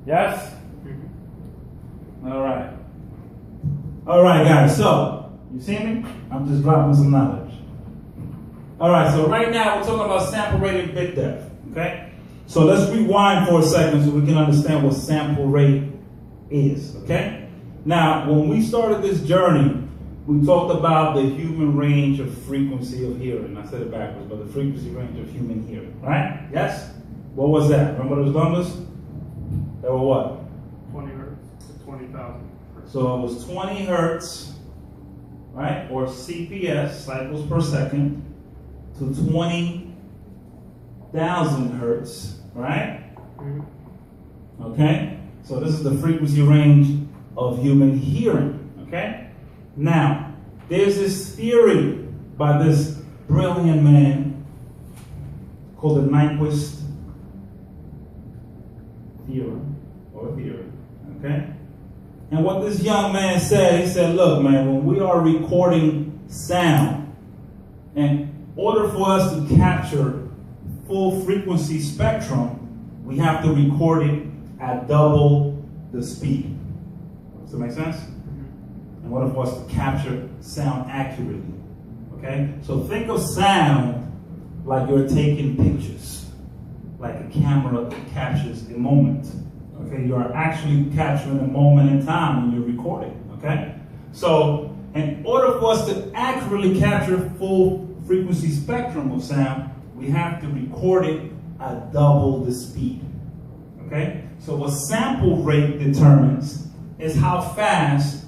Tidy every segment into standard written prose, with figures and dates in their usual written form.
Yes? All right. All right, guys. So, you see me? I'm just dropping some knowledge. All right, so right now we're talking about sample rate and bit depth, okay? So let's rewind for a second so we can understand what sample rate is, okay? Now, when we started this journey, we talked about the human range of frequency of hearing. I said it backwards, but the frequency range of human hearing, right? Yes? What was that? Remember those numbers? They were what? 20 hertz to 20,000. So it was 20 hertz, right? Or CPS, cycles per second, to 20,000 hertz, right? Okay? So this is the frequency range of human hearing, okay? Now, there's this theory by this brilliant man called the Nyquist theorem, or theory, okay? And what this young man said, he said, look, man, when we are recording sound, in order for us to capture full frequency spectrum, we have to record it at double the speed. Does that make sense? In order for us to capture sound accurately, okay? So think of sound like you're taking pictures, like a camera that captures a moment, okay? You are actually capturing a moment in time when you're recording, okay? So in order for us to accurately capture full frequency spectrum of sound, we have to record it at double the speed, okay? So what sample rate determines is how fast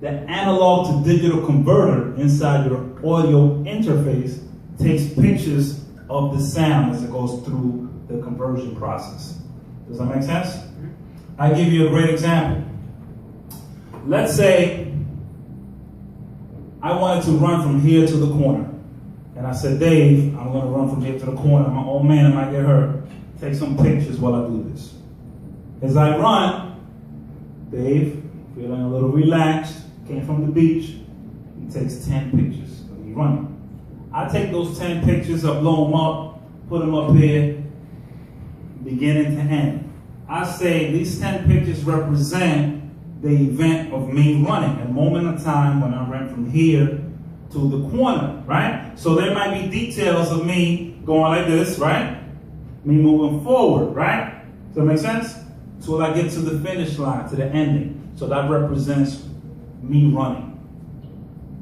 the analog to digital converter inside your audio interface takes pictures of the sound as it goes through the conversion process. Does that make sense? I'll give you a great example. Let's say I wanted to run from here to the corner. And I said, Dave, I'm going to run from here to the corner. My old man, I might get hurt. Take some pictures while I do this. As I run, Dave, feeling a little relaxed, came from the beach, he takes 10 pictures of me running. I take those 10 pictures, I blow them up, put them up here, beginning to end. I say these 10 pictures represent the event of me running, a moment in time when I ran from here to the corner, right? So there might be details of me going like this, right? Me moving forward, right? Does that make sense? Till I get to the finish line, to the ending. So that represents me running.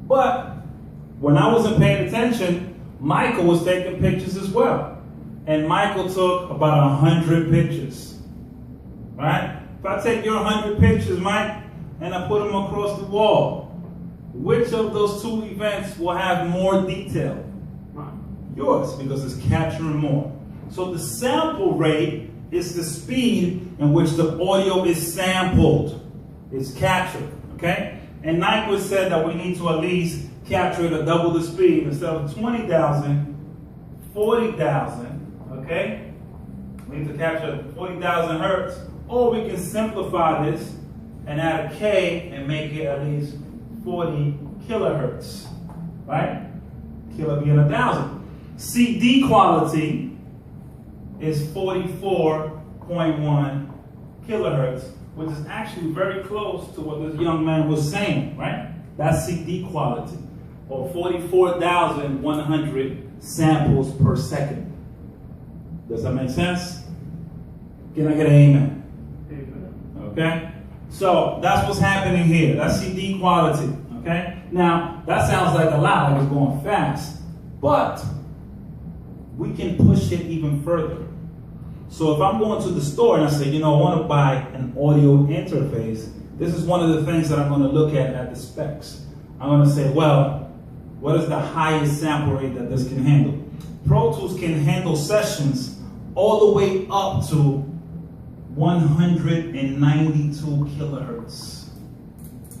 But when I wasn't paying attention, Michael was taking pictures as well. And Michael took about 100 pictures, right? If I take your 100 pictures, Mike, and I put them across the wall, which of those two events will have more detail? Yours, because it's capturing more. So the sample rate is the speed in which the audio is sampled. It's captured, okay? And Nyquist said that we need to at least capture it at double the speed. Instead of 20,000, 40,000, okay? We need to capture 40,000 hertz. Or we can simplify this and add a K and make it at least 40 kilohertz, right? Kilo being 1,000. CD quality is 44.1 kilohertz, which is actually very close to what this young man was saying, right? That's CD quality, or 44,100 samples per second. Does that make sense? Can I get an amen? Amen. Okay? So that's what's happening here. That's CD quality, okay? Now, that sounds like a lot, like it's going fast, but we can push it even further. So if I'm going to the store and I say, you know, I want to buy an audio interface, this is one of the things that I'm going to look at the specs. I'm going to say, well, what is the highest sample rate that this can handle? Pro Tools can handle sessions all the way up to 192 kilohertz,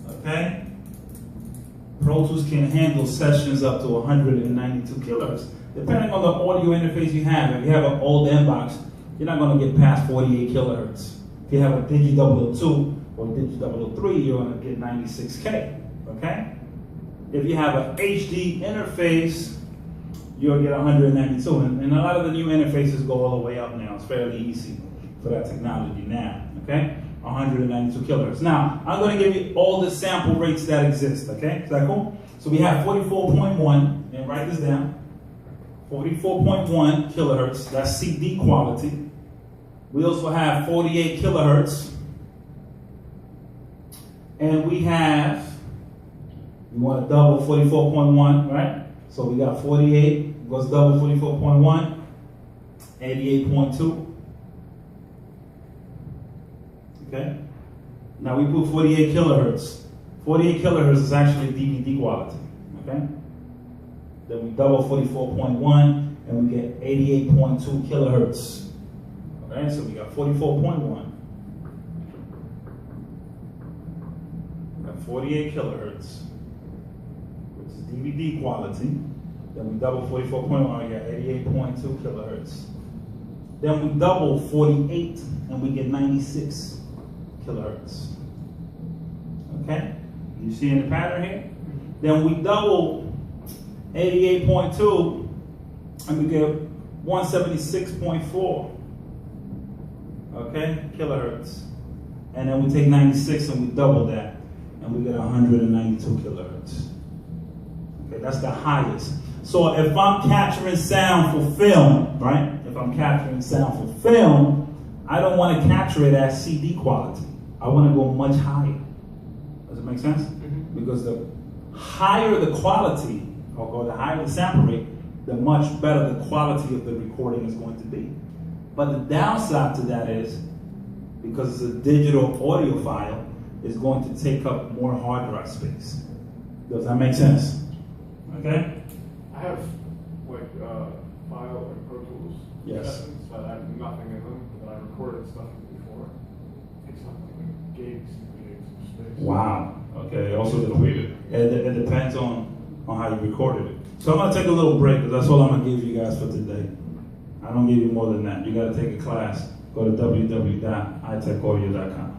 okay? Pro Tools can handle sessions up to 192 kilohertz. Depending on the audio interface you have, if you have an old inbox, you're not going to get past 48 kilohertz. If you have a Digi 002 or Digi 003, you're going to get 96K, okay? If you have an HD interface, you'll get 192. And a lot of the new interfaces go all the way up now. It's fairly easy for that technology now, Okay, 192 kilohertz. Now, I'm going to give you all the sample rates that exist. Okay, is that cool? So we have 44.1, and write this down. 44.1 kilohertz, that's CD quality. We also have 48 kilohertz. And we have, you want to double 44.1, right? So we got 48, goes double 44.1, 88.2. Okay? Now we put 48 kilohertz. 48 kilohertz is actually DVD quality. Okay? Then we double 44.1 and we get 88.2 kilohertz. Okay, so we got 44.1. We got 48 kilohertz, which is DVD quality. Then we double 44.1, we got 88.2 kilohertz. Then we double 48 and we get 96 kilohertz. Okay? You see in the pattern here? Then we double 88.2 and we get 176.4. Okay, kilohertz. And then we take 96 and we double that and we get 192 kilohertz. Okay, that's the highest. So if I'm capturing sound for film, right? If I'm capturing sound for film, I don't want to capture it as CD quality. I want to go much higher. Does it make sense? Mm-hmm. Because the higher the quality, or the higher the sample rate, the much better the quality of the recording is going to be. But the downside to that is, because it's a digital audio file, it's going to take up more hard drive space. Does that make sense? Okay? I have like file like Pro Tools sessions that have nothing in them, but I recorded stuff before. It takes up like gigs and gigs of space. Wow. Okay. Also depleted. It depends on how you recorded it. So I'm gonna take a little break because that's all I'm gonna give you guys for today. I don't give you more than that. You gotta take a class. Go to www.itecaudio.com.